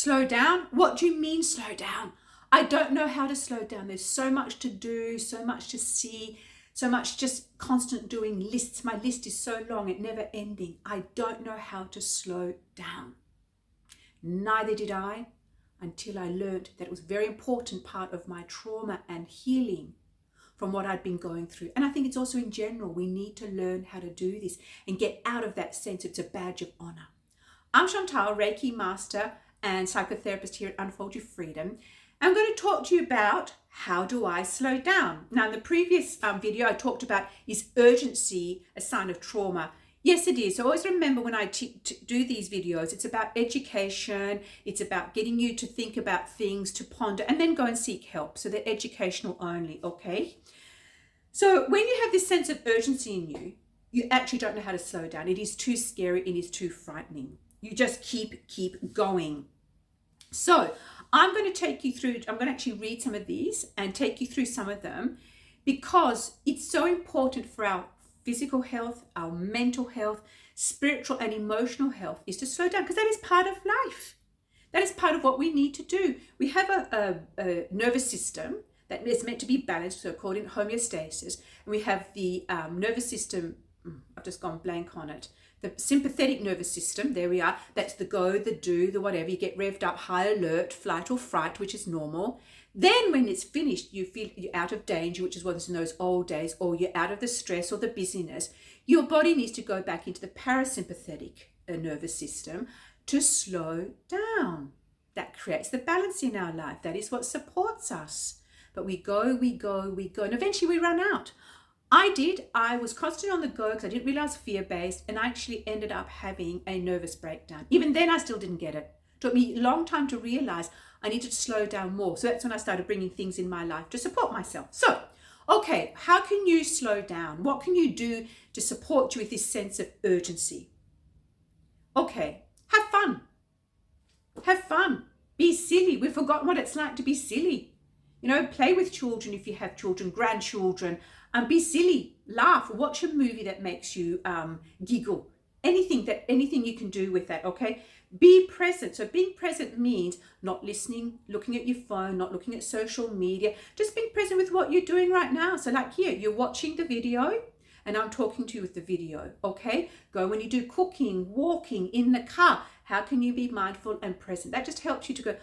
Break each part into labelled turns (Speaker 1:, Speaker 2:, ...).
Speaker 1: Slow down? What do you mean slow down? I don't know how to slow down. There's so much to do, so much to see, so much just constant doing lists. My list is so long, it never ending. I don't know how to slow down. Neither did I until I learned that it was a very important part of my trauma and healing from what I'd been going through. And I think it's also in general, we need to learn how to do this and get out of that sense it's a badge of honor. I'm Chantal, Reiki master and psychotherapist here at Unfold Your Freedom. I'm going to talk to you about how do I slow down. Now, in the previous video, I talked about is urgency a sign of trauma? Yes, it is. So always remember when I do these videos, it's about education. It's about getting you to think about things, to ponder, and then go and seek help. So they're educational only, okay? So when you have this sense of urgency in you, you actually don't know how to slow down. It is too scary. It is too frightening. You just keep going. So I'm going to take you through, I'm going to actually read some of these and take you through some of them because it's so important for our physical health, our mental health, spiritual and emotional health is to slow down because that is part of life. That is part of what we need to do. We have a nervous system that is meant to be balanced, so called in homeostasis. And we have the nervous system, I've just gone blank on it, the sympathetic nervous system, there we are. That's the go, the do, the whatever. You get revved up, high alert, flight or fright, which is normal. Then when it's finished, you feel you're out of danger, which is what was in those old days, or you're out of the stress or the busyness. Your body needs to go back into the parasympathetic nervous system to slow down. That creates the balance in our life. That is what supports us. But we go, and eventually we run out. I was constantly on the go because I didn't realize fear-based, and I actually ended up having a nervous breakdown. Even then, I still didn't get it. It took me a long time to realize I needed to slow down more. So that's when I started bringing things in my life to support myself. So, okay, how can you slow down? What can you do to support you with this sense of urgency? Okay, have fun. Have fun. Be silly. We've forgotten what it's like to be silly. You know, play with children if you have children, grandchildren, and be silly, laugh, watch a movie that makes you giggle. Anything you can do with that, okay? Be present. So being present means not listening, looking at your phone, not looking at social media, just being present with what you're doing right now. So like here, you're watching the video and I'm talking to you with the video, okay? Go when you do cooking, walking, in the car. How can you be mindful and present? That just helps you to go,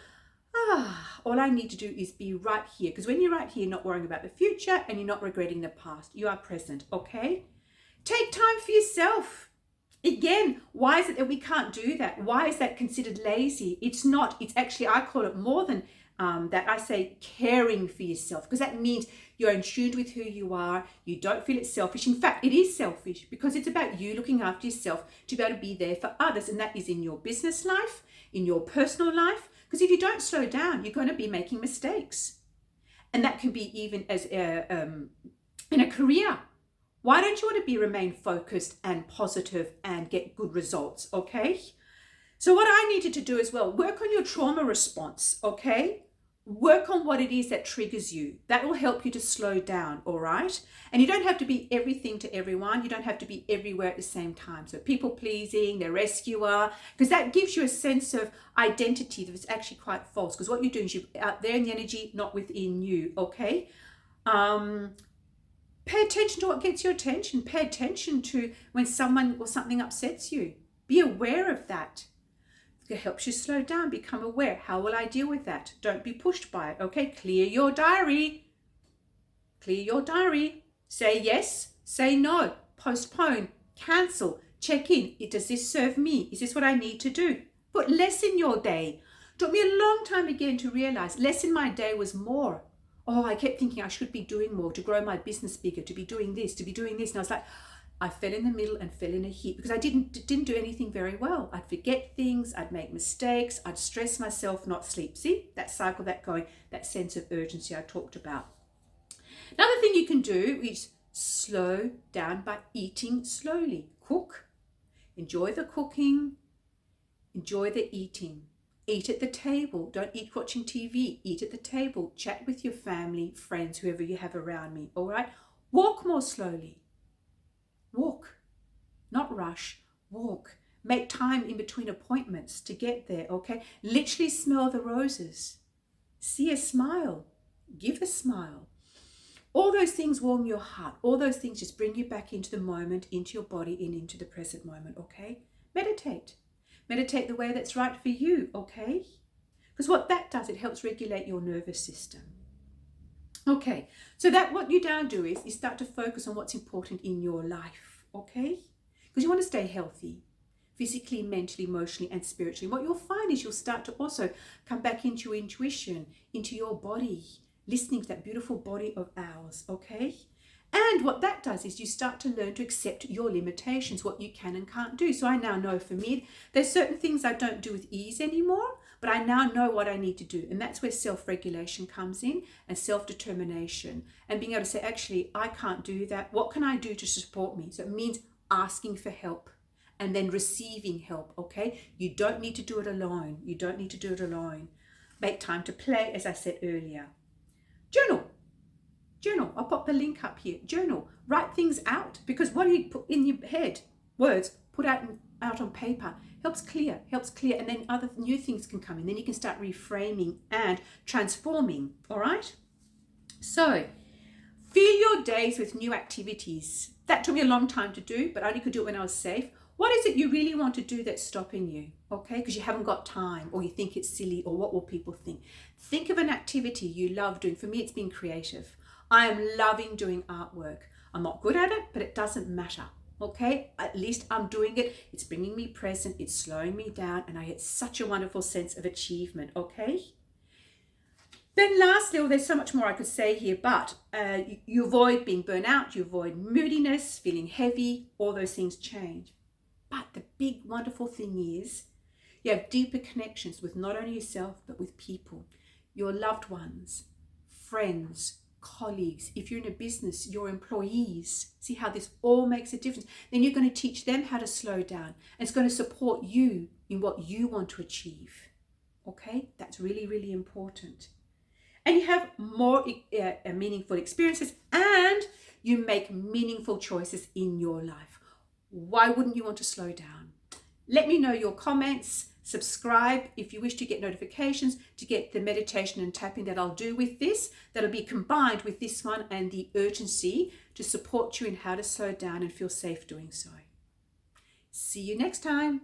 Speaker 1: all I need to do is be right here. Because when you're right here, you're not worrying about the future and you're not regretting the past. You are present, okay? Take time for yourself. Again, why is it that we can't do that? Why is that considered lazy? It's not. It's actually, I call it more than that. I say caring for yourself because that means you're in tune with who you are. You don't feel it's selfish. In fact, it is selfish because it's about you looking after yourself to be able to be there for others. And that is in your business life, in your personal life. Because if you don't slow down, you're going to be making mistakes. And that can be even as in a career. Why don't you want to remain focused and positive and get good results, okay? So what I needed to do as well, work on your trauma response, okay? Work on what it is that triggers you. That will help you to slow down, all right? And you don't have to be everything to everyone. You don't have to be everywhere at the same time. So people pleasing, the rescuer, because that gives you a sense of identity that is actually quite false. Because what you're doing is you're out there in the energy, not within you, okay? Pay attention to what gets your attention. Pay attention to when someone or something upsets you. Be aware of that. It helps you slow down, become aware. How will I deal with that? Don't be pushed by it, okay? Clear your diary. Clear your diary. Say yes, say no, postpone, cancel, check in. Does this serve me? Is this what I need to do? Put less in your day. It took me a long time again to realize less in my day was more. Oh, I kept thinking I should be doing more to grow my business bigger, to be doing this, to be doing this. And I was like, I fell in the middle and fell in a heap because I didn't do anything very well. I'd forget things, I'd make mistakes, I'd stress myself, not sleep. See, that cycle, that going, that sense of urgency I talked about. Another thing you can do is slow down by eating slowly. Cook, enjoy the cooking, enjoy the eating. Eat at the table. Don't eat watching TV. Eat at the table. Chat with your family, friends, whoever you have around me, all right? Walk more slowly. Walk, not rush, walk. Make time in between appointments to get there, okay? Literally smell the roses. See a smile. Give a smile. All those things warm your heart. All those things just bring you back into the moment, into your body, and into the present moment, okay? Meditate. Meditate the way that's right for you, okay? Because what that does, it helps regulate your nervous system. Okay, so that what you now do is you start to focus on what's important in your life, okay? Because you want to stay healthy, physically, mentally, emotionally, and spiritually. What you'll find is you'll start to also come back into your intuition, into your body, listening to that beautiful body of ours, okay? And what that does is you start to learn to accept your limitations, what you can and can't do. So I now know for me, there's certain things I don't do with ease anymore, but I now know what I need to do. And that's where self-regulation comes in, and self-determination, and being able to say, actually, I can't do that. What can I do to support me? So it means asking for help and then receiving help, okay? You don't need to do it alone. You don't need to do it alone. Make time to play, as I said earlier. Journal. I'll pop the link up here. Journal. Write things out, because what you put in your head, words, put out on paper, helps clear, and then other new things can come in. Then you can start reframing and transforming, all right? So, fill your days with new activities. That took me a long time to do, but I only could do it when I was safe. What is it you really want to do that's stopping you, okay? Because you haven't got time, or you think it's silly, or what will people think? Think of an activity you love doing. For me, it's been creative. I am loving doing artwork. I'm not good at it, but it doesn't matter, okay? At least I'm doing it. It's bringing me present. It's slowing me down, and I get such a wonderful sense of achievement, okay? Then lastly, there's so much more I could say here, but you avoid being burnt out, you avoid moodiness, feeling heavy, all those things change. But the big wonderful thing is you have deeper connections with not only yourself, but with people, your loved ones, friends, colleagues. If you're in a business, your employees. See how this all makes a difference. Then you're going to teach them how to slow down, and it's going to support you in what you want to achieve. Okay, that's really, really important. And you have more meaningful experiences, and you make meaningful choices in your life. Why wouldn't you want to slow down? Let me know your comments. Subscribe if you wish to get notifications to get the meditation and tapping that I'll do with this. That'll be combined with this one and the urgency to support you in how to slow down and feel safe doing so. See you next time.